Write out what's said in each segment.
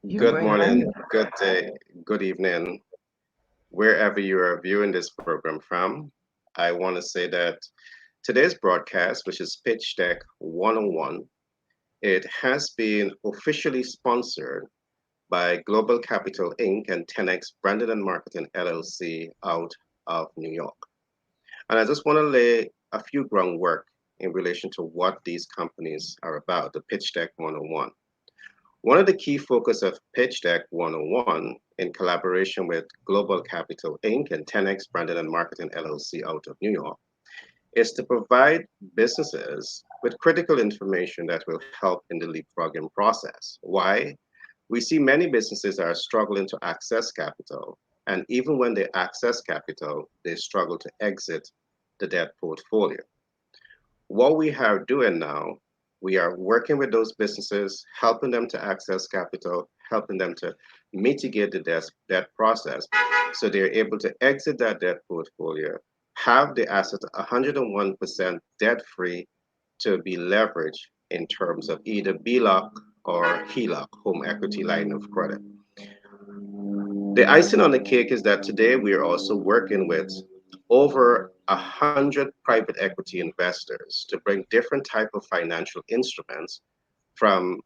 You're Good going morning, live. good day, good evening, wherever you are viewing this program from. I want to say that today's broadcast, which is Pitch Deck 101, it has been officially sponsored by Global Capital Inc. and 10X Branded and Marketing LLC out of New York. And I just want to lay a few groundwork in relation to what these companies are about, the Pitch Deck 101. One of the key focus of Pitch Deck 101 in collaboration with Global Capital Inc. and 10X Branded and Marketing LLC out of New York is to provide businesses with critical information that will help in the leapfrogging process. Why? We see many businesses are struggling to access capital, and even when they access capital, they struggle to exit the debt portfolio. What we are doing now, we are working with those businesses, helping them to access capital, helping them to mitigate the debt process so they're able to exit that debt portfolio, have the asset 101% debt free to be leveraged in terms of either BLOC or HELOC, home equity line of credit. The icing on the cake is that today we are also working with over 100 private equity investors to bring different type of financial instruments from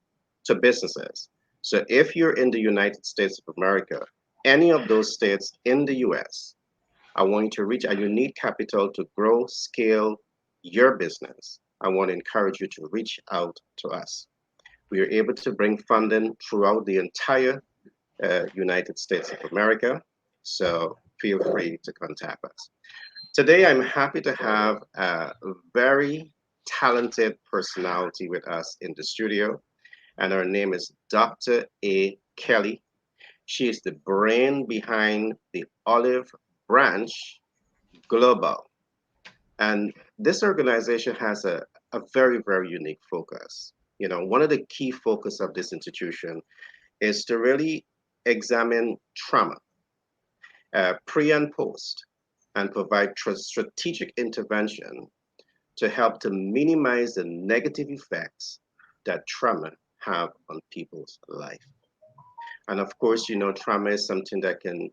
to businesses. So if you're in the United States of America, any of those states in the US, I want you to reach and you need capital to grow, scale your business. I want to encourage you to reach out to us. We are able to bring funding throughout the entire United States of America. So feel free to contact us. Today, I'm happy to have a very talented personality with us in the studio, and her name is Dr. A. Kelly. She is the brain behind the Olive Branch Global. And this organization has a very, very unique focus. You know, one of the key focus of this institution is to really examine trauma, pre and post, and provide strategic intervention to help to minimize the negative effects that trauma have on people's life. And of course, you know, trauma is something that can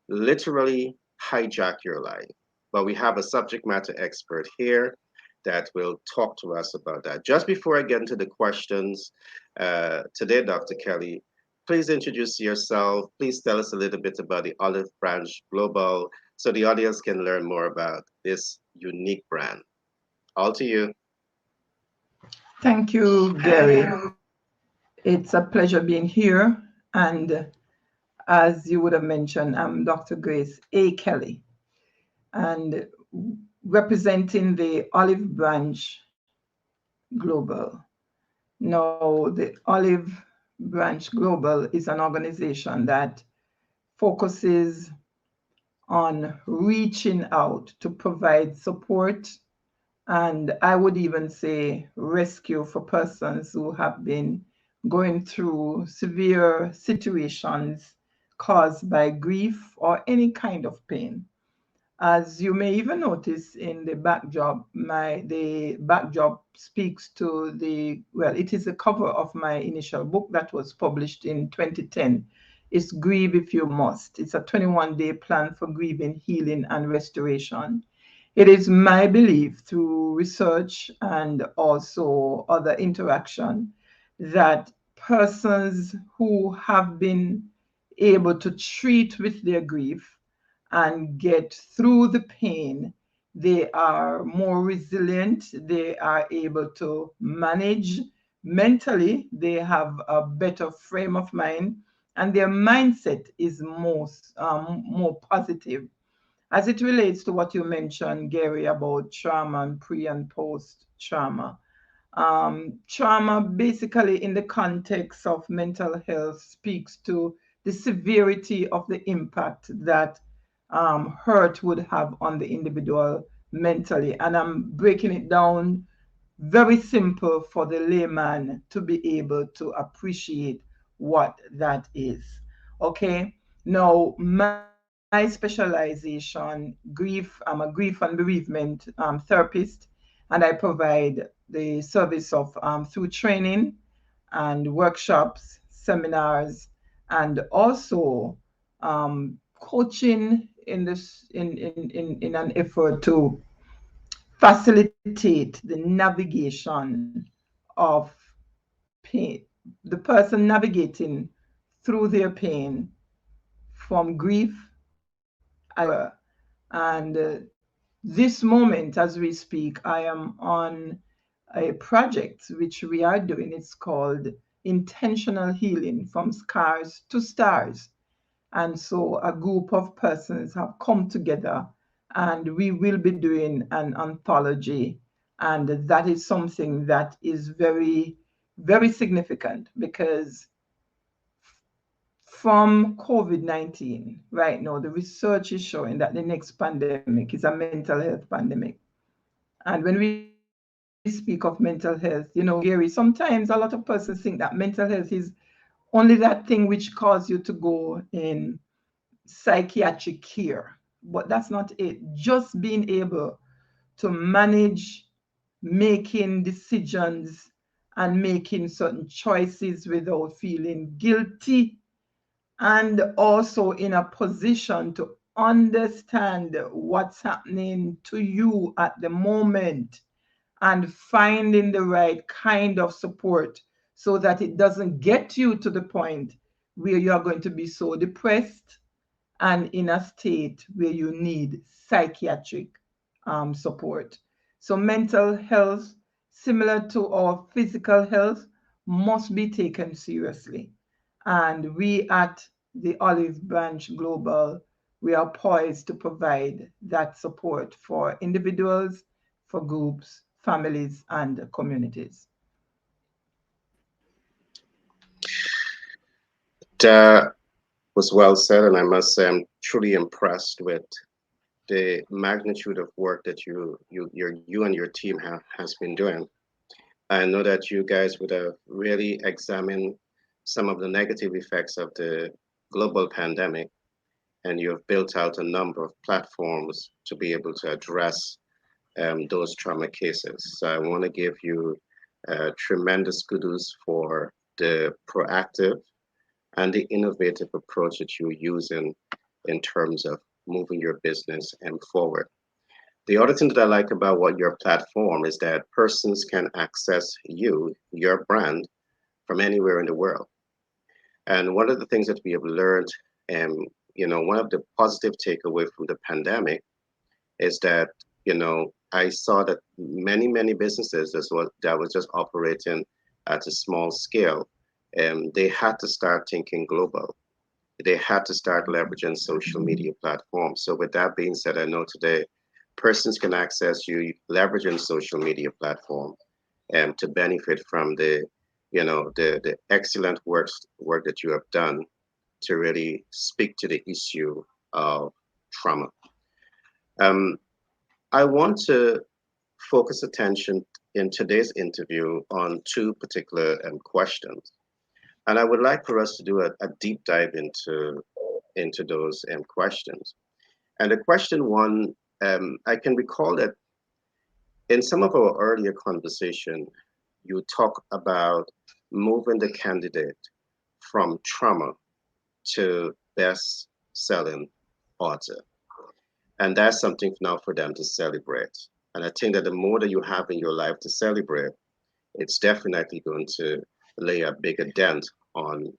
literally hijack your life. But we have a subject matter expert here that will talk to us about that. Just before I get into the questions today, Dr. Kelly, please introduce yourself. Please tell us a little bit about the Olive Branch Global so the audience can learn more about this unique brand. All to you. Thank you, Gary. It's a pleasure being here. And as you would have mentioned, I'm Dr. Grace A. Kelly, and representing the Olive Branch Global. Now, the Olive Branch Global is an organization that focuses on reaching out to provide support, and I would even say rescue for persons who have been going through severe situations caused by grief or any kind of pain. As you may even notice in the backdrop, the backdrop speaks to it is the cover of my initial book that was published in 2010. It's Grieve If You Must. It's a 21-day plan for grieving, healing, and restoration. It is my belief through research and also other interaction that persons who have been able to treat with their grief and get through the pain, they are more resilient, they are able to manage mentally, they have a better frame of mind, and their mindset is more positive. As it relates to what you mentioned, Gary, about trauma and pre and post trauma, trauma basically in the context of mental health speaks to the severity of the impact that hurt would have on the individual mentally. And I'm breaking it down very simple for the layman to be able to appreciate what that is. Okay. Now, my specialization, I'm a grief and bereavement therapist, and I provide the service of through training and workshops, seminars, and also coaching in this in an effort to facilitate the navigation of pain, the person navigating through their pain from grief and and this moment as we speak, I am on a project which we are doing. It's called Intentional Healing from Scars to Stars. And so a group of persons have come together and we will be doing an anthology. And that is something that is very, very significant because from COVID-19, right now, the research is showing that the next pandemic is a mental health pandemic. And when we speak of mental health, Gary, sometimes a lot of persons think that mental health is only that thing which causes you to go in psychiatric care. But that's not it. Just being able to manage making decisions and making certain choices without feeling guilty, and also in a position to understand what's happening to you at the moment and finding the right kind of support so that it doesn't get you to the point where you are going to be so depressed and in a state where you need psychiatric support. So, mental health, similar to our physical health, must be taken seriously. And we at the Olive Branch Global, we are poised to provide that support for individuals, for groups, families, and communities. That was well said, and I must say I'm truly impressed with the magnitude of work that you and your team has been doing. I know that you guys would have really examined some of the negative effects of the global pandemic, and you have built out a number of platforms to be able to address those trauma cases. So I want to give you tremendous kudos for the proactive and the innovative approach that you're using in terms of moving your business and forward. The other thing that I like about what your platform is that persons can access you, your brand, from anywhere in the world. And one of the things that we have learned, and one of the positive takeaway from the pandemic is that I saw that many businesses that was just operating at a small scale, and they had to start thinking global. They had to start leveraging social media platforms. So with that being said, I know today persons can access you leveraging social media platform to benefit from the excellent work that you have done to really speak to the issue of trauma. Um, I want to focus attention in today's interview on two particular questions. And I would like for us to do a deep dive into those questions. And the question one, I can recall that in some of our earlier conversation, you talk about moving the candidate from trauma to best selling author. And that's something now for them to celebrate. And I think that the more that you have in your life to celebrate, it's definitely going to lay a bigger dent on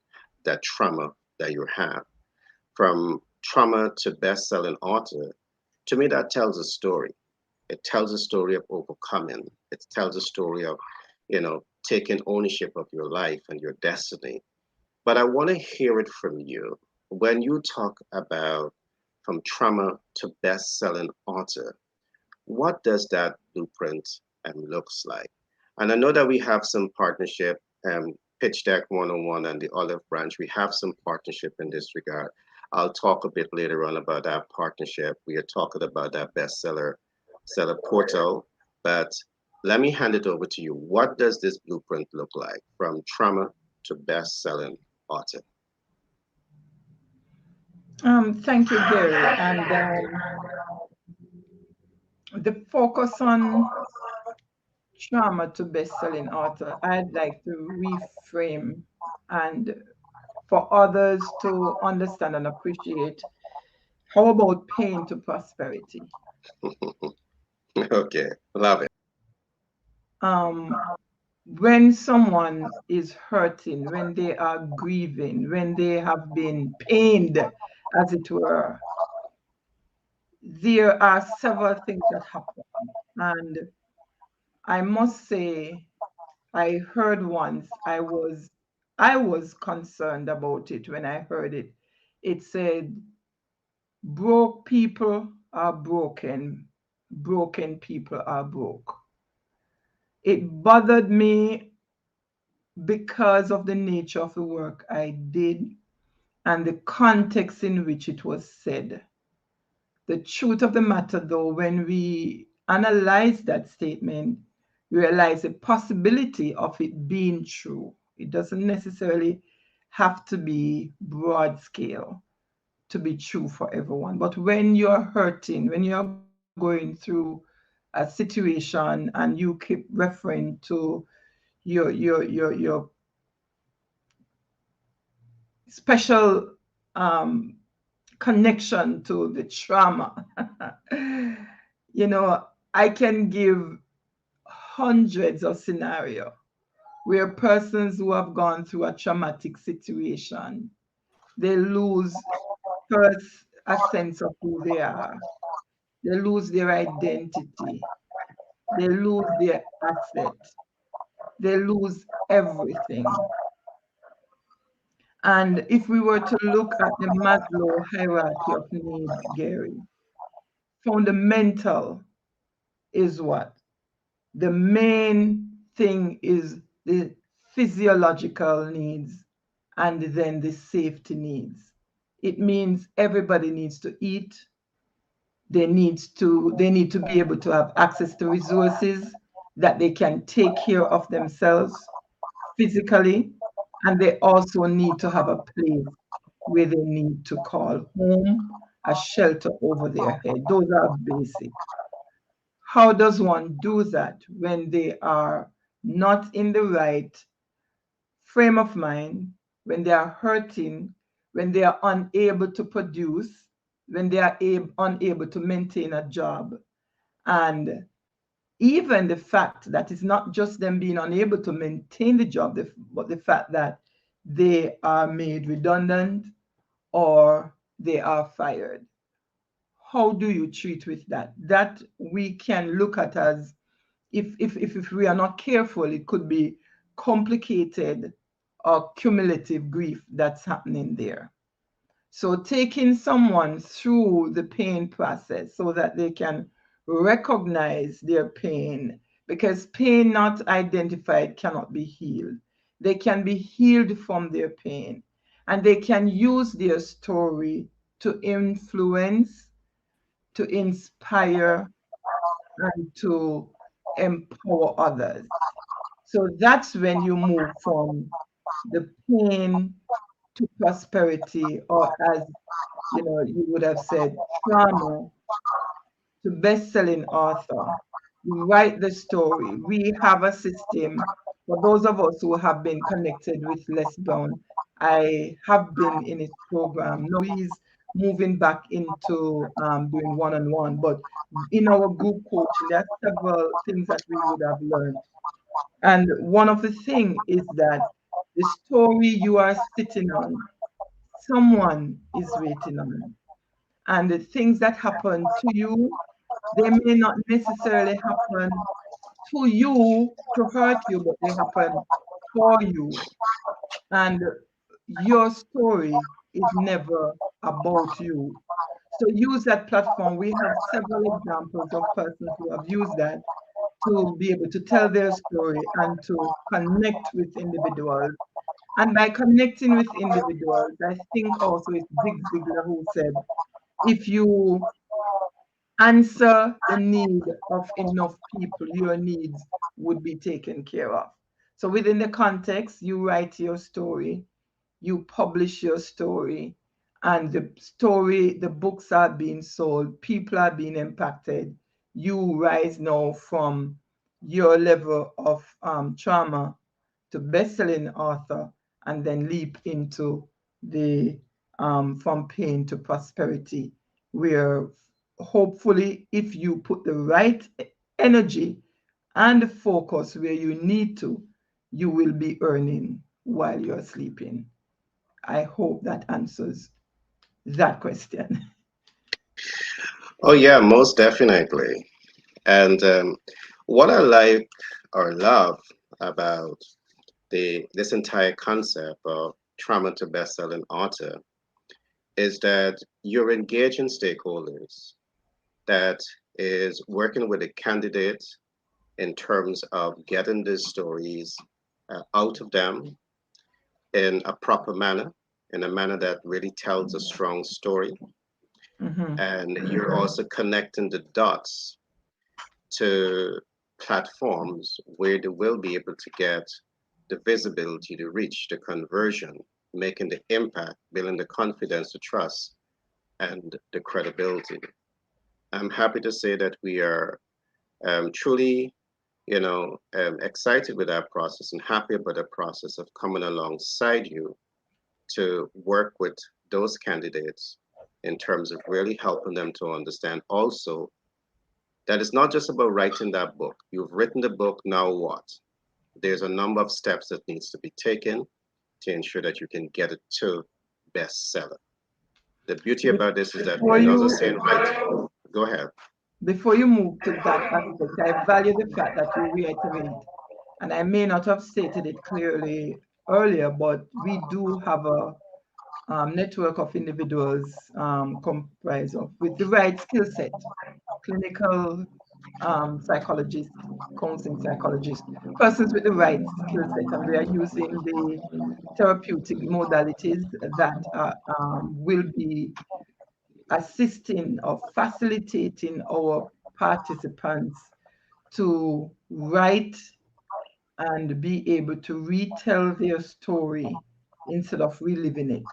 that trauma that you have. From trauma to best-selling author, to me that tells a story. It tells a story of overcoming. It tells a story of, taking ownership of your life and your destiny. But I want to hear it from you. When you talk about from trauma to best-selling author, what does that blueprint looks like? And I know that we have some partnership, Pitch Deck 101 and the Olive Branch. We have some partnership in this regard. I'll talk a bit later on about that partnership. We are talking about that seller portal. But let me hand it over to you. What does this blueprint look like from trauma to best-selling author? Thank you, Gary. And the focus on trauma to best-selling author, I'd like to reframe and for others to understand and appreciate. How about pain to prosperity? Okay, love it. Um, when someone is hurting, when they are grieving, when they have been pained, as it were, there are several things that happen. And I must say, I heard once, I was concerned about it when I heard it. It said, broke people are broken, broken people are broke. It bothered me because of the nature of the work I did and the context in which it was said. The truth of the matter, though, when we analyze that statement, we realize the possibility of it being true. It doesn't necessarily have to be broad scale to be true for everyone. But when you're hurting, when you're going through a situation and you keep referring to your special um, connection to the trauma. you know, I can give hundreds of scenarios where persons who have gone through a traumatic situation, they lose first a sense of who they are. They lose their identity. They lose their asset. They lose everything. And if we were to look at the Maslow hierarchy of needs, Gary, fundamental is what? The main thing is the physiological needs and then the safety needs. It means everybody needs to eat. They need to be able to have access to resources that they can take care of themselves physically, and they also need to have a place where they need to call home, a shelter over their head. Those are basic. How does one do that when they are not in the right frame of mind, when they are hurting, when they are unable to produce, when they are unable to maintain a job? And even the fact that it's not just them being unable to maintain the job, but the fact that they are made redundant or they are fired. How do you treat with that? That we can look at as, if we are not careful, it could be complicated or cumulative grief that's happening there. So taking someone through the pain process so that they can recognize their pain, because pain not identified cannot be healed. They can be healed from their pain, and they can use their story to influence, to inspire, and to empower others. So that's when you move from the pain to prosperity, or as you would have said, trauma to best-selling author. You write the story. We have a system. For those of us who have been connected with Les Brown, I have been in his program. Now he's moving back into doing one-on-one, but in our group coaching, there are several things that we would have learned. And one of the things is that the story you are sitting on, someone is waiting on. And the things that happen to you, they may not necessarily happen to you to hurt you, but they happen for you. And your story is never about you. So use that platform. We have several examples of persons who have used that to be able to tell their story and to connect with individuals. And by connecting with individuals, I think also it's Zig Ziglar who said, if you answer the need of enough people, your needs would be taken care of. So within the context, you write your story, you publish your story, and the books are being sold, people are being impacted. You rise now from your level of trauma to best-selling author, and then leap into the from pain to prosperity, where hopefully if you put the right energy and focus where you need to, you will be earning while you're sleeping. I hope that answers that question. Oh yeah, most definitely. And what I like or love about the this entire concept of trauma to best-selling author is that you're engaging stakeholders that is working with the candidate in terms of getting these stories out of them in a proper manner, in a manner that really tells a strong story. Mhm. And you're also connecting the dots to platforms where they will be able to get the visibility, the reach, the conversion, making the impact, building the confidence, the trust, and the credibility. I'm happy to say that we are truly, excited with that process and happy about the process of coming alongside you to work with those candidates in terms of really helping them to understand also that it's not just about writing that book. You've written the book, now what? There's a number of steps that needs to be taken to ensure that you can get it to bestseller. The beauty about this is that Before it doesn't you say right. Go ahead. before you move to that aspect, I value the fact that you reiterate, and I may not have stated it clearly earlier, but we do have a network of individuals comprised of with the right skill set, clinical psychologists, counseling psychologists, persons with the right skill set, and we are using the therapeutic modalities that will be assisting or facilitating our participants to write and be able to retell their story instead of reliving it.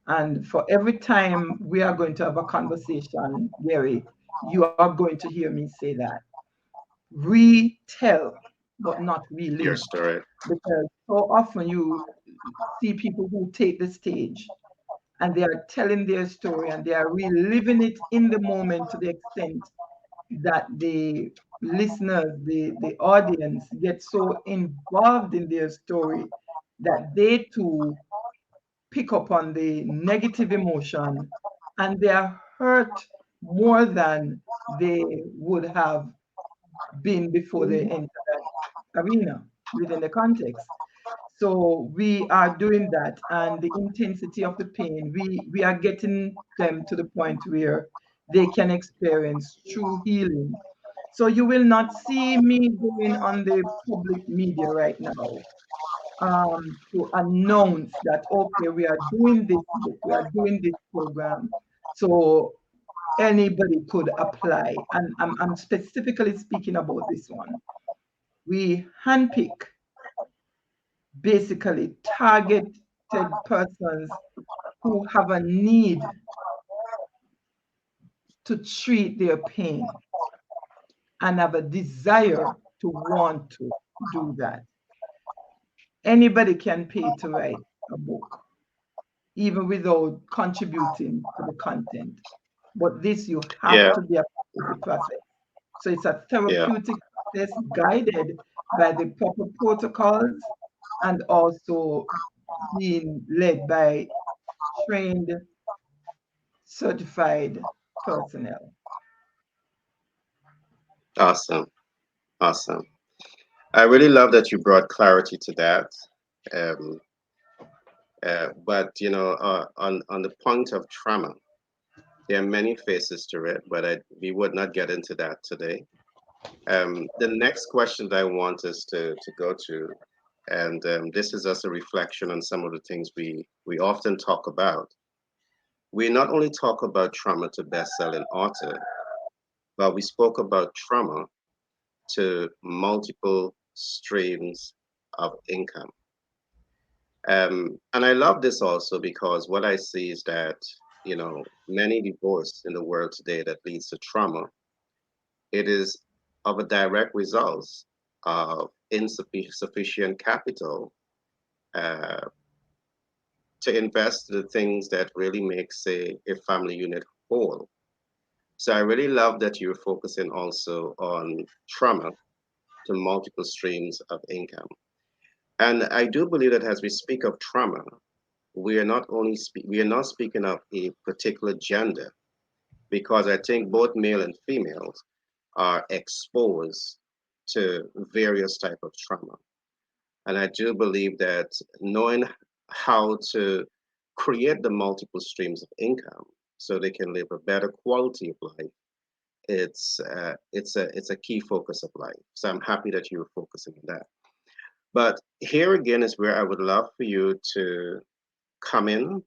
And for every time we are going to have a conversation, Gary, you are going to hear me say that. Retell, but not relive. Your story. Because so often you see people who take the stage and they are telling their story and they are reliving it in the moment to the extent that the listeners, the audience get so involved in their story that they too pick up on the negative emotion and they are hurt more than they would have been before they enter that arena within the context. So we are doing that, and the intensity of the pain, we are getting them to the point where they can experience true healing. So you will not see me going on the public media right now to announce that okay, we are doing this book, we are doing this program, so anybody could apply. And I'm specifically speaking about this one. We handpick basically targeted persons who have a need to treat their pain and have a desire to want to do that. Anybody can pay to write a book, even without contributing to the content. But this, you have Yeah, to be a part of the process. So it's a yeah, therapeutic process guided by the proper protocols and also being led by trained, certified personnel. awesome, awesome. I really love that you brought clarity to that. Um, but on the point of trauma, there are many faces to it, but we would not get into that today. The next question that I want us to go to, and this is just a reflection on some of the things we often talk about. We not only talk about trauma to best-selling author, but we spoke about trauma to multiple streams of income. And I love this also because what I see is that, many divorce in the world today that leads to trauma, it is of a direct result of insufficient capital uh, to invest in the things that really makes a family unit whole. So I really love that you're focusing also on trauma to multiple streams of income. And I do believe that as we speak of trauma, we are not speaking of a particular gender, because I think both male and females are exposed to various type of trauma. And I do believe that knowing how to create the multiple streams of income so they can live a better quality of life, it's a key focus of life. So I'm happy that you're focusing on that. But here again is where I would love for you to come in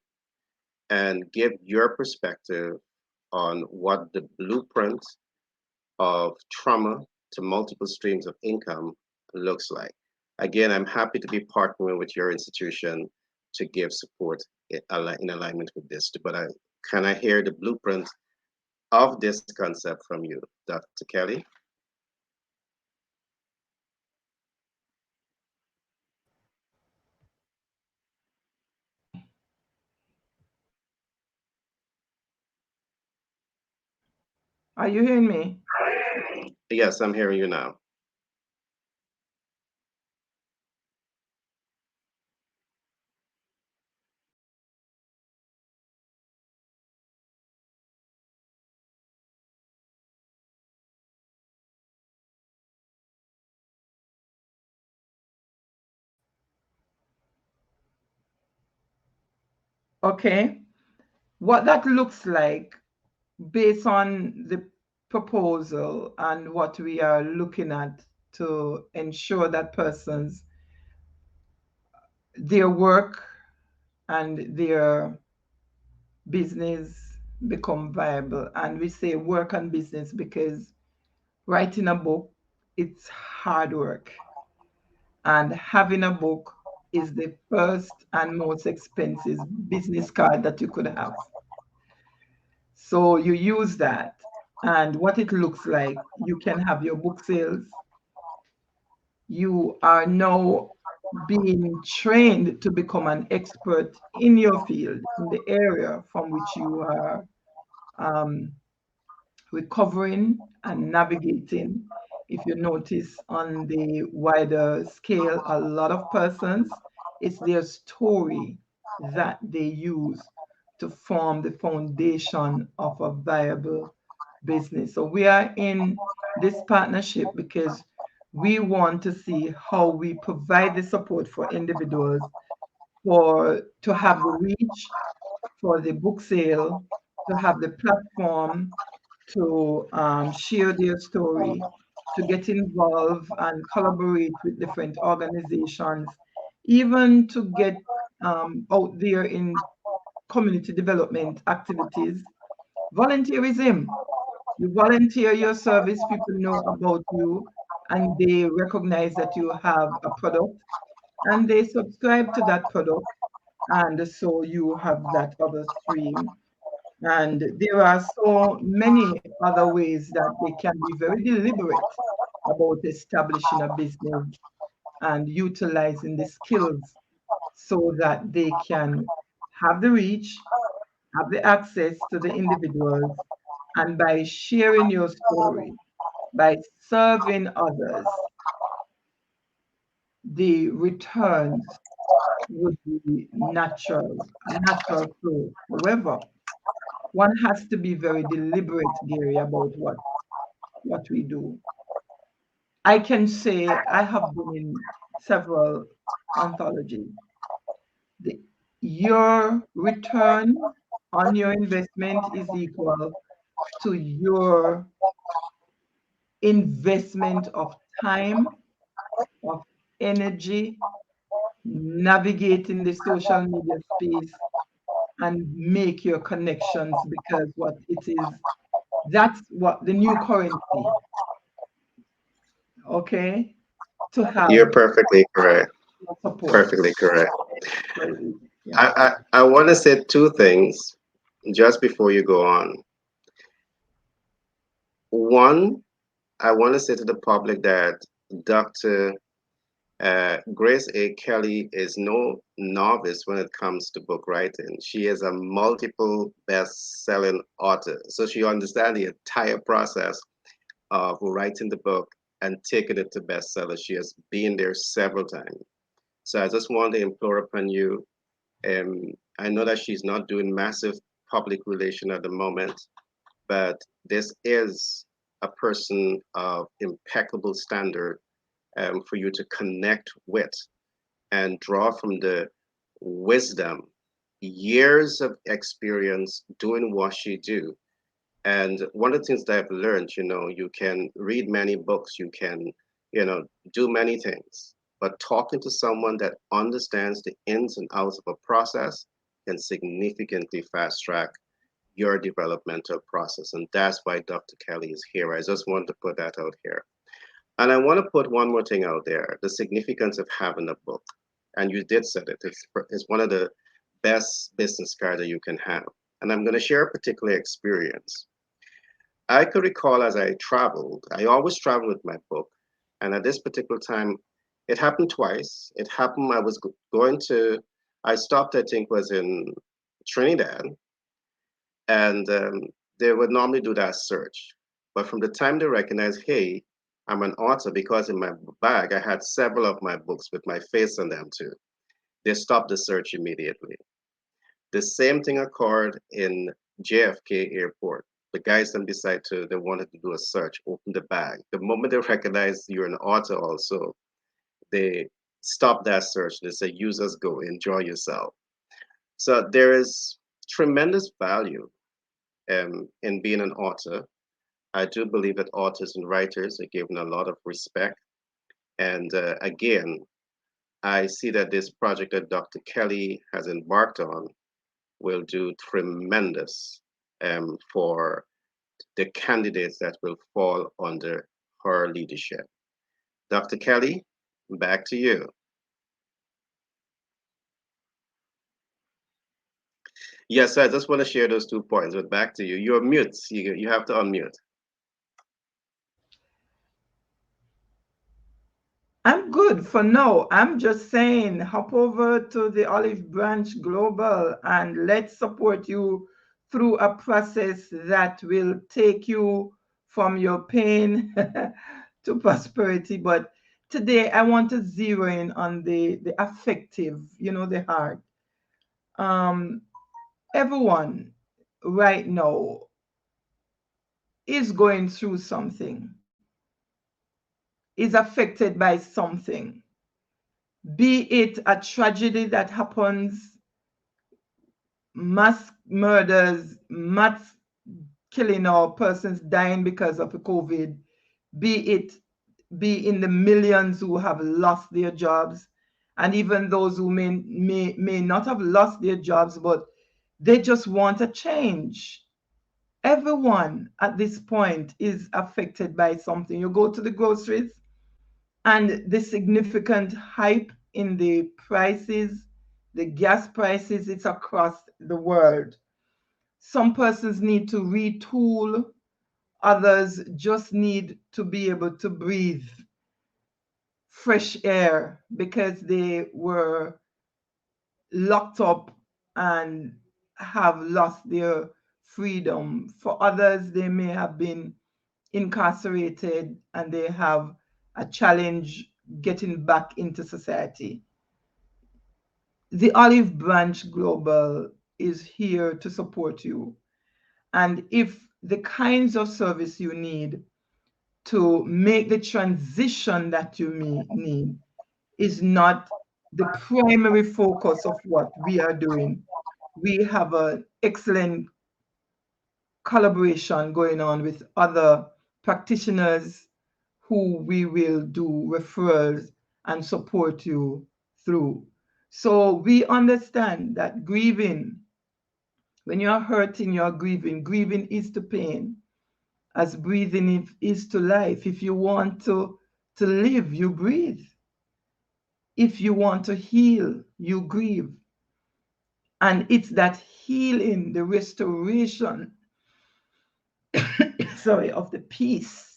and give your perspective on what the blueprint of trauma to multiple streams of income looks like. Again, I'm happy to be partnering with your institution to give support in alignment with this. But can I hear the blueprint of this concept from you, Dr. Kelly? Are you hearing me? Yes, I'm hearing you now. Okay. What that looks like based on the proposal and what we are looking at to ensure that persons their work and their business become viable. And we say work and business because writing a book, it's hard work. And having a book is the first and most expensive business card that you could have. So you use that. And what it looks like, you can have your book sales. You are now being trained to become an expert in your field, in the area from which you are um, recovering and navigating. If you notice on the wider scale, a lot of persons, it's their story that they use to form the foundation of a viable business. So we are in this partnership because we want to see how we provide the support for individuals for to have the reach for the book sale, to have the platform to share their story, to get involved and collaborate with different organizations, even to get out there in community development activities. Volunteerism. You volunteer your service, people know about you, and they recognize that you have a product, and they subscribe to that product, and so you have that other stream. And there are so many other ways that they can be very deliberate about establishing a business and utilizing the skills so that they can have the reach, have the access to the individuals, and by sharing your story, by serving others, the returns would be natural, a natural flow. However, one has to be very deliberate, Gary, about what we do. I can say I have been in several anthologies. The, your return on your investment is equal to your investment of time, of energy, navigating the social media space and make your connections because what it is, that's what the new currency, okay, to have You're perfectly correct. support. Perfectly correct. So, yeah. I want to say two things just before you go on. One, I want to say to the public that Dr. Grace A. Kelly is no novice when it comes to book writing. She is a multiple best-selling author, so she understands the entire process of writing the book and taking it to bestseller. She has been there several times. So I just want to implore upon you. I know that she's not doing massive public relation at the moment, but this is a person of impeccable standard for you to connect with and draw from the wisdom, years of experience doing what she do. And one of the things that I've learned, you can read many books, you can, do many things, but talking to someone that understands the ins and outs of a process can significantly fast track your developmental process. And that's why Dr. Kelly is here. I just want to put that out here. And I want to put one more thing out there, the significance of having a book. And you did said it. It's one of the best business cards that you can have. And I'm going to share a particular experience. I could recall as I traveled, I always travel with my book. And at this particular time, it happened twice. It happened, I was going to, I stopped, I think, was in Trinidad. And they would normally do that search. But from the time they recognized, hey, I'm an author, because in my bag I had several of my books with my face on them too, they stopped the search immediately. The same thing occurred in JFK Airport. The guys then decided they wanted to do a search, open the bag. The moment they recognized you're an author also, they stopped that search. They say, users go, enjoy yourself. So there is tremendous value in being an author. I do believe that authors and writers are given a lot of respect. And again, I see that this project that Dr. Kelly has embarked on will do tremendous for the candidates that will fall under her leadership. Dr. Kelly, back to you. Yes, I just want to share those 2 points, but back to you. You're mute. You have to unmute. I'm good for now. I'm just saying, hop over to the Olive Branch Global and let's support you through a process that will take you from your pain to prosperity. But today I want to zero in on the affective, the heart. Um, Everyone right now is going through something, is affected by something, be it a tragedy that happens, mass murders, mass killing, or persons dying because of the COVID, be in the millions who have lost their jobs, and even those who may not have lost their jobs, but they just want a change. Everyone at this point is affected by something. You go to the groceries, and the significant hype in the prices, the gas prices, it's across the world. Some persons need to retool, others just need to be able to breathe fresh air because they were locked up and have lost their freedom. For others, they may have been incarcerated and they have a challenge getting back into society. The Olive Branch Global is here to support you. And if the kinds of service you need to make the transition that you need is not the primary focus of what we are doing, we have an excellent collaboration going on with other practitioners who we will do referrals and support you through. So we understand that grieving, when you're hurting, you're grieving. Grieving is to pain, as breathing is to life. If you want to live, you breathe. If you want to heal, you grieve. And it's that healing, the restoration, sorry, of the peace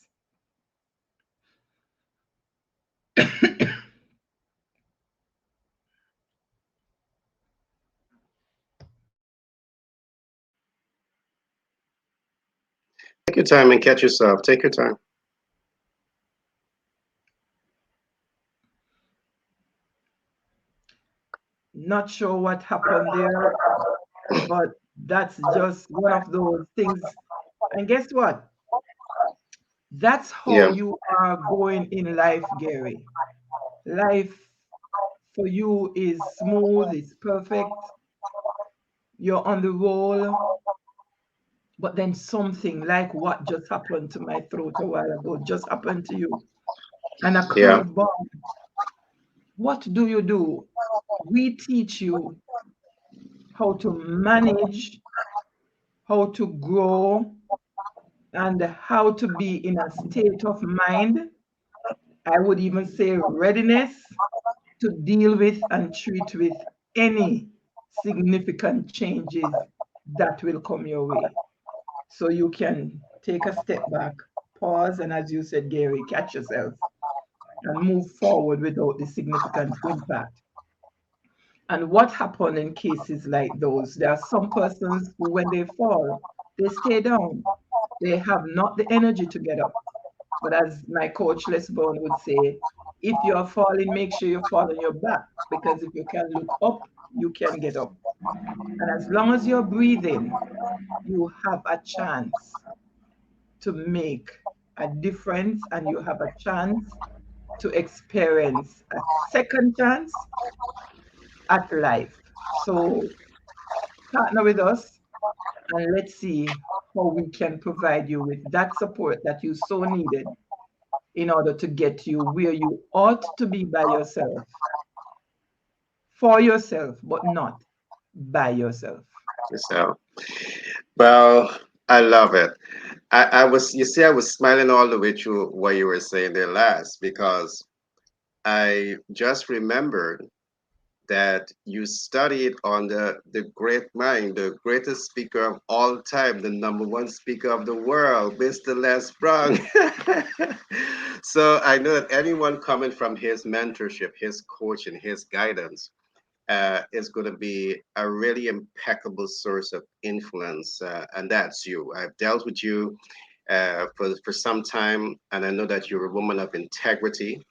Take your time and catch yourself. Take your time. Not sure what happened there, but that's just one of those things. And guess what? That's how Yeah. you are going in life, Gary. Life for you is smooth, it's perfect, you're on the roll, but then something like what just happened to my throat a while ago just happened to you. And a Yeah. curveball. What do you do? We teach you how to manage, how to grow, and how to be in a state of mind. I would even say readiness to deal with and treat with any significant changes that will come your way. So you can take a step back, pause, and as you said, Gary, catch yourself and move forward without the significant impact. And what happened in cases like those? There are some persons who, when they fall, they stay down. They have not the energy to get up. But as my coach Les Brown would say, if you are falling, make sure you fall on your back, because if you can look up, you can get up. And as long as you're breathing, you have a chance to make a difference, and you have a chance to experience a second chance at life. So partner with us and let's see how we can provide you with that support that you so needed in order to get you where you ought to be by yourself, for yourself, but not by yourself. So, well, I love it. You see, I was smiling all the way through what you were saying there last because I just remembered that you studied on the great mind, the greatest speaker of all time, the number one speaker of the world, Mr. Les Brown. So I know that anyone coming from his mentorship, his coaching, his guidance, is going to be a really impeccable source of influence, and that's you. I've dealt with you for some time, and I know that you're a woman of integrity.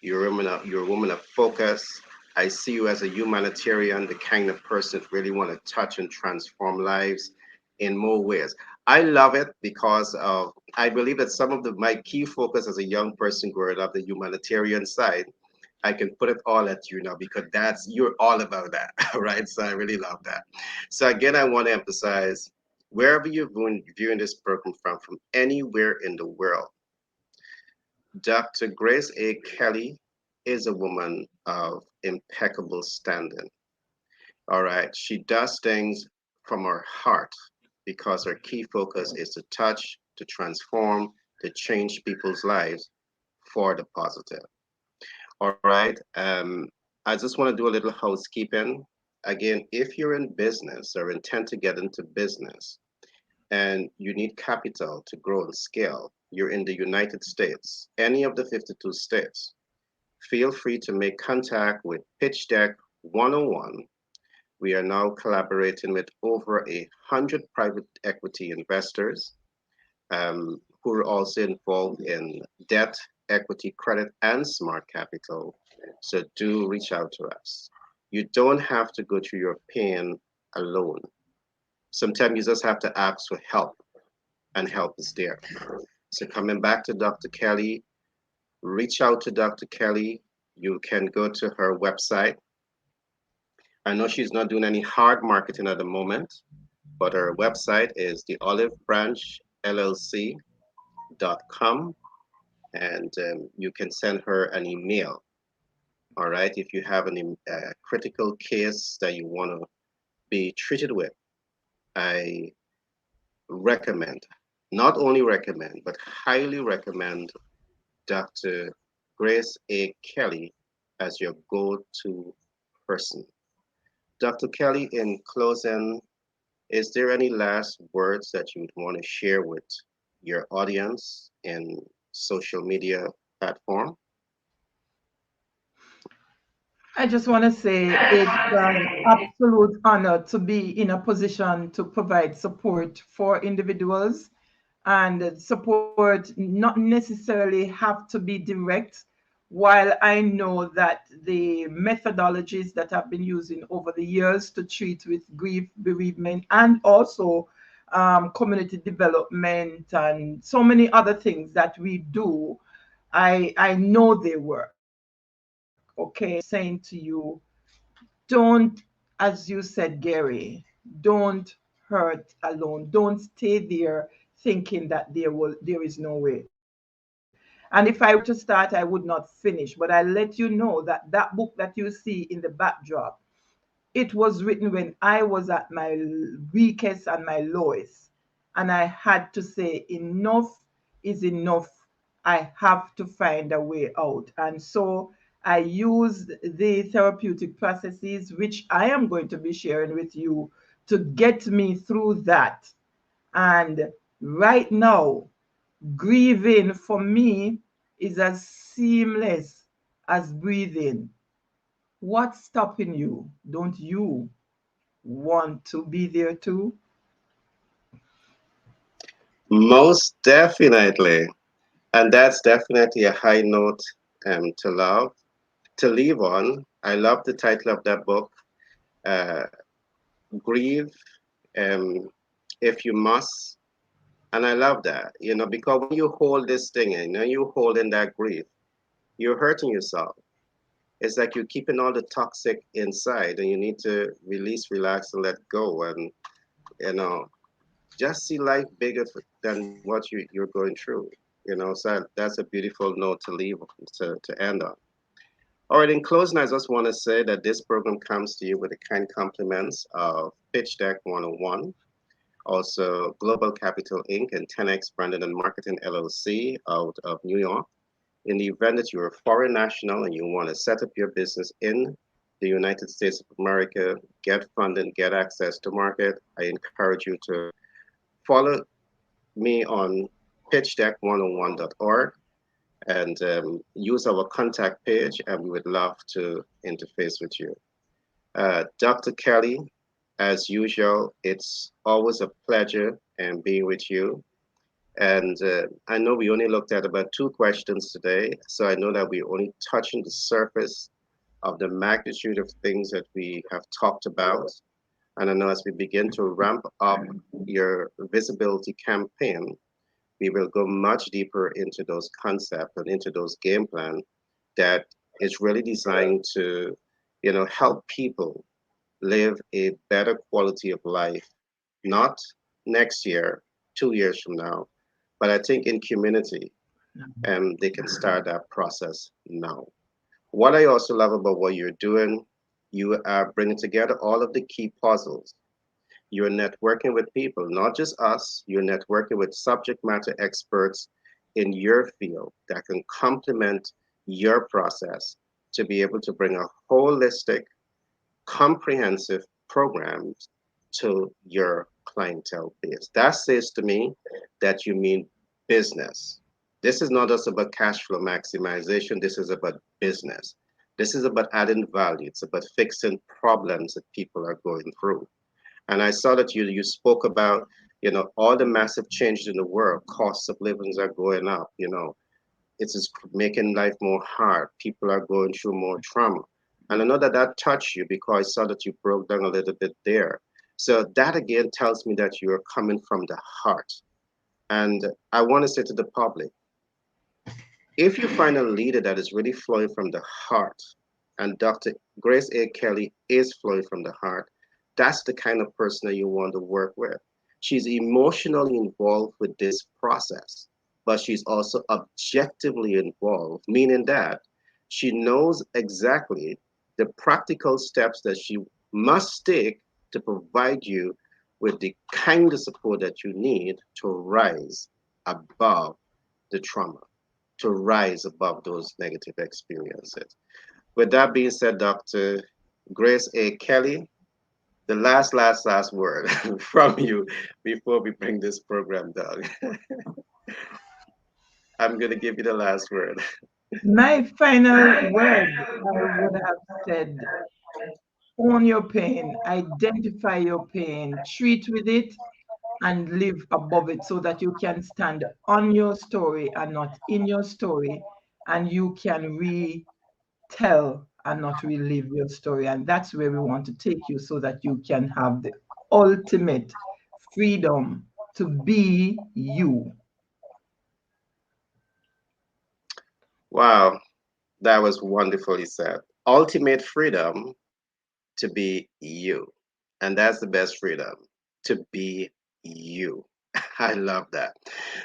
You're a woman of focus. I see you as a humanitarian, the kind of person that really want to touch and transform lives in more ways. I love it because of I believe that some of my key focus as a young person growing up, the humanitarian side, I can put it all at you now because you're all about that, right? So I really love that. So again, I want to emphasize wherever you're viewing this program from anywhere in the world, Dr. Grace A. Kelly is a woman of impeccable standing. All right. She does things from her heart because her key focus is to touch, to transform, to change people's lives for the positive. All right. I just want to do a little housekeeping. Again, if you're in business or intend to get into business and you need capital to grow and scale, you're in the United States, any of the 52 states, feel free to make contact with Pitch Deck 101. We are now collaborating with over 100 private equity investors who are also involved in debt, equity, credit, and smart capital. So do reach out to us. You don't have to go through your pain alone. Sometimes you just have to ask for help, and help is there. So coming back to Dr. Kelly, reach out to Dr. Kelly. You can go to her website. I know she's not doing any hard marketing at the moment, but her website is the Olive Branch LLC.com, and you can send her an email. All right, if you have any critical case that you want to be treated with, I recommend, not only recommend, but highly recommend Dr. Grace A. Kelly as your go-to person. Dr. Kelly, in closing, is there any last words that you would want to share with your audience in social media platform? I just want to say it's an absolute honor to be in a position to provide support for individuals and support not necessarily have to be direct. While I know that the methodologies that have been using over the years to treat with grief, bereavement, and also community development and so many other things that we do, I know they work. Okay, saying to you, don't, as you said, Gary, don't hurt alone. Don't stay there thinking that there is no way. And if I were to start, I would not finish. But I let you know that that book that you see in the backdrop, it was written when I was at my weakest and my lowest. And I had to say, enough is enough. I have to find a way out. And so I used the therapeutic processes, which I am going to be sharing with you, to get me through that. And right now, grieving for me is as seamless as breathing. What's stopping you? Don't you want to be there too? Most definitely. And that's definitely a high note to love, to leave on. I love the title of that book, uh, Grieve um, If You Must. And I love that, because when you hold this thing and you hold in that grief, you're hurting yourself. It's like you're keeping all the toxic inside and you need to release, relax, and let go. And, you know, just see life bigger than what you're going through. So that's a beautiful note to leave to end on. All right, in closing, I just want to say that this program comes to you with the kind compliments of Pitch Deck 101, also Global Capital Inc. and 10X Branding and Marketing LLC out of New York. In the event that you're a foreign national and you want to set up your business in the United States of America, get funding, get access to market, I encourage you to follow me on pitchdeck101.org and use our contact page, and we would love to interface with you. Dr. Kelly, as usual, it's always a pleasure and being with you. And I know we only looked at about two questions today, so I know that we're only touching the surface of the magnitude of things that we have talked about. And I know as we begin to ramp up your visibility campaign, we will go much deeper into those concepts and into those game plan that is really designed to, help people live a better quality of life, not next year, 2 years from now, but I think in community, they can start that process now. What I also love about what you're doing, you are bringing together all of the key puzzles. You're networking with people, not just us, you're networking with subject matter experts in your field that can complement your process to be able to bring a holistic, comprehensive programs to your clientele base. That says to me that you mean business. This is not just about cash flow maximization, this is about business. This is about adding value, it's about fixing problems that people are going through. And I saw that you spoke about, all the massive changes in the world. Costs of livings are going up. It's just making life more hard. People are going through more trauma. And I know that that touched you because I saw that you broke down a little bit there. So that again tells me that you're coming from the heart. And I want to say to the public, if you find a leader that is really flowing from the heart, and Dr. Grace A. Kelly is flowing from the heart, that's the kind of person that you want to work with. She's emotionally involved with this process, but she's also objectively involved, meaning that she knows exactly the practical steps that she must take to provide you with the kind of support that you need to rise above the trauma, to rise above those negative experiences. With that being said, Dr. Grace A. Kelly, the last word from you before we bring this program down. I'm going to give you the last word. My final word, I would have said, own your pain, identify your pain, treat with it, and live above it so that you can stand on your story and not in your story, and you can retell and not relive your story. And that's where we want to take you so that you can have the ultimate freedom to be you. Wow, that was wonderfully said. Ultimate freedom to be you. And that's the best freedom, to be you. I love that.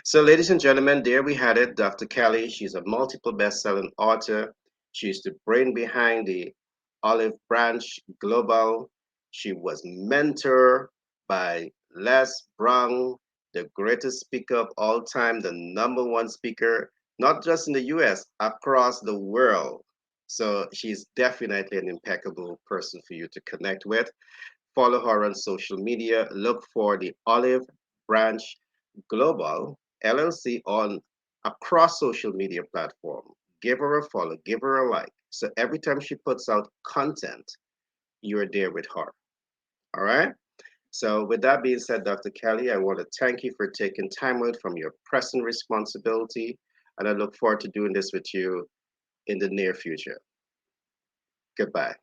So, ladies and gentlemen, there we had it. Dr. Kelly, she's a multiple best-selling author. She's the brain behind the Olive Branch Global. She was mentored by Les Brown, the greatest speaker of all time, the number one speaker, not just in the US, across the world. So she's definitely an impeccable person for you to connect with. Follow her on social media. Look for the Olive Branch Global LLC on across social media platform. Give her a follow, give her a like. So every time she puts out content, you're there with her. All right. So with that being said, Dr. Kelly, I want to thank you for taking time out from your pressing responsibility, and I look forward to doing this with you in the near future. Goodbye.